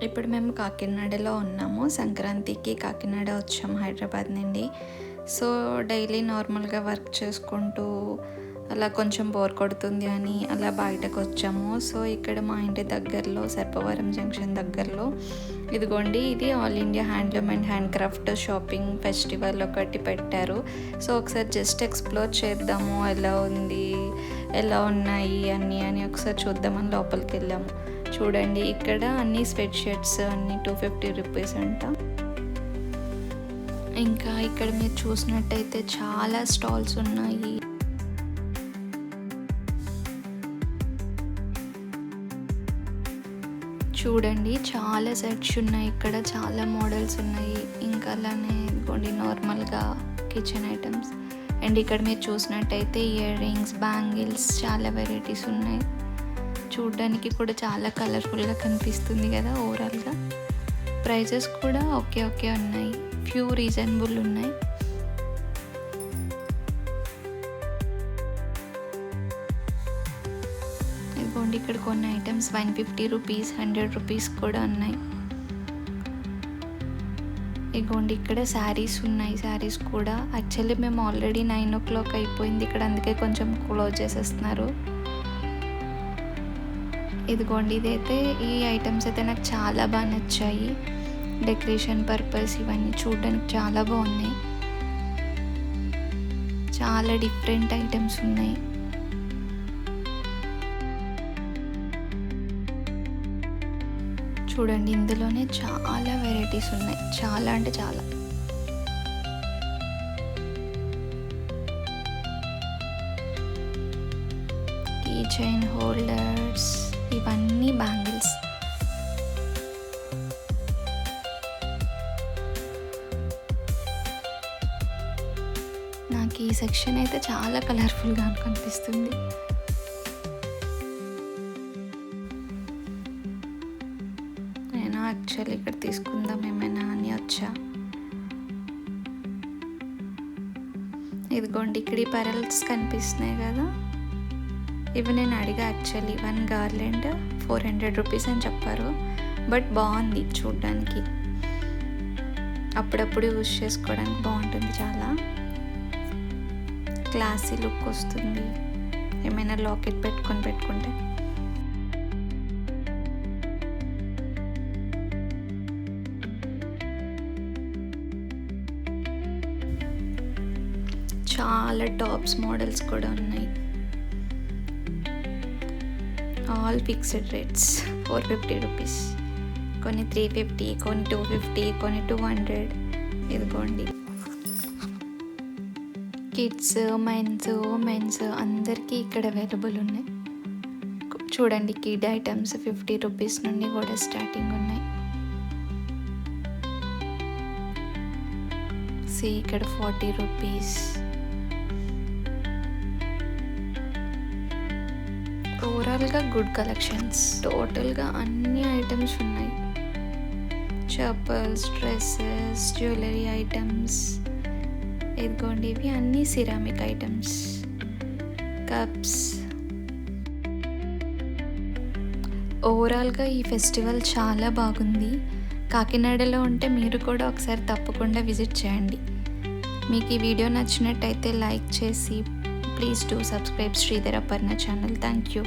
ఇప్పుడు మేము కాకినాడలో ఉన్నాము. సంక్రాంతికి కాకినాడ వచ్చాము హైదరాబాద్ నుండి. సో డైలీ నార్మల్గా వర్క్ చేసుకుంటూ అలా కొంచెం బోర్ కొడుతుంది అని అలా బయటకు వచ్చాము. సో ఇక్కడ మా ఇంటి దగ్గరలో సర్పవరం జంక్షన్ దగ్గరలో ఇదిగోండి, ఇది all India handloom and handcraft shopping festival ఒకటి పెట్టారు. సో ఒకసారి జస్ట్ ఎక్స్ప్లోర్ చేద్దాము, ఎలా ఉంది, ఎలా ఉన్నాయి అన్నీ అని ఒకసారి చూద్దామని లోపలికి వెళ్ళాము. చూడండి, ఇక్కడ అన్ని స్వెట్ షర్ట్స్ అన్ని 250 రూపీస్ అంట. ఇంకా ఇక్కడ మీరు చూసినట్టయితే చాలా స్టాల్స్ ఉన్నాయి. చూడండి, చాలా సెట్స్ ఉన్నాయి, ఇక్కడ చాలా మోడల్స్ ఉన్నాయి. ఇంకా అలానే ఇదిగోండి నార్మల్గా కిచెన్ ఐటమ్స్. అండ్ ఇక్కడ మీరు చూసినట్టయితే ఇయర్ రింగ్స్, బ్యాంగిల్స్, చాలా వెరైటీస్ ఉన్నాయి. చూడడానికి కూడా చాలా కలర్ఫుల్గా కనిపిస్తుంది కదా. ఓవరాల్గా ప్రైజెస్ కూడా ఓకే ఉన్నాయి, ఫ్యూ రీజనబుల్ ఉన్నాయి. ఇదిగోండి, ఇక్కడ కొన్ని ఐటమ్స్ 150 రూపీస్, 100 రూపీస్ కూడా ఉన్నాయి. ఇదిగోండి, ఇక్కడ శారీస్ ఉన్నాయి. శారీస్ కూడా యాక్చువల్లీ మేము ఆల్రెడీ 9 o'clock అయిపోయింది ఇక్కడ, అందుకే కొంచెం క్లోజ్ చేసేస్తున్నారు. ఇదిగోండి, ఇదైతే ఈ ఐటమ్స్ అయితే నాకు చాలా బాగా నచ్చాయి. డెకరేషన్ పర్పస్ ఇవన్నీ చూడడానికి చాలా బాగున్నాయి. చాలా డిఫరెంట్ ఐటమ్స్ ఉన్నాయి. చూడండి, ఇందులోనే చాలా వెరైటీస్ ఉన్నాయి, చాలా అంటే చాలా. కీ చైన్ హోల్డర్స్, ఇవన్నీ బ్యాంగిల్స్. నాకు ఈ సెక్షన్ అయితే చాలా కలర్ఫుల్గా కనిపిస్తుంది. నేను యాక్చువల్లీ ఇక్కడ తీసుకుందాం ఏమైనా అని వచ్చా. ఇదిగోండి, ఇక్కడ ఈ పెరల్స్ కనిపిస్తున్నాయి కదా, ఇవి నేను అడిగా. యాక్చువల్లీ 1 గార్లెండ్ 400 రూపీస్ అని చెప్పారు. బట్ బాగుంది చూడ్డానికి, అప్పుడప్పుడు యూజ్ చేసుకోవడానికి బాగుంటుంది. చాలా క్లాసీ లుక్ వస్తుంది ఏమైనా లాకెట్ పెట్టుకుంటే. చాలా టాప్స్ మోడల్స్ కూడా ఉన్నాయి. ఆల్ ఫిక్స్డ్ రేట్స్, 450 రూపీస్, కొన్ని 350, కొన్ని 250, కొన్ని 200. ఇదిగోండి, కిడ్స్, మెన్స్ అందరికీ ఇక్కడ అవైలబుల్ ఉన్నాయి. చూడండి, కిడ్ ఐటమ్స్ 50 రూపీస్ నుండి కూడా స్టార్టింగ్ ఉన్నాయి. ఇక్కడ 40 రూపీస్. ఓవరాల్గా గుడ్ కలెక్షన్స్. టోటల్గా అన్ని ఐటమ్స్ ఉన్నాయి. Chappals, dresses, jewellery items. ఇదిగోండి, ఇవి అన్నీ సిరామిక్ ఐటమ్స్, కప్స్. ఓవరాల్గా ఈ ఫెస్టివల్ చాలా బాగుంది. కాకినాడలో ఉంటే మీరు కూడా ఒకసారి తప్పకుండా విజిట్ చేయండి. మీకు ఈ వీడియో నచ్చినట్టయితే లైక్ చేసి please do subscribe Sridhar Aparna channel. Thank you.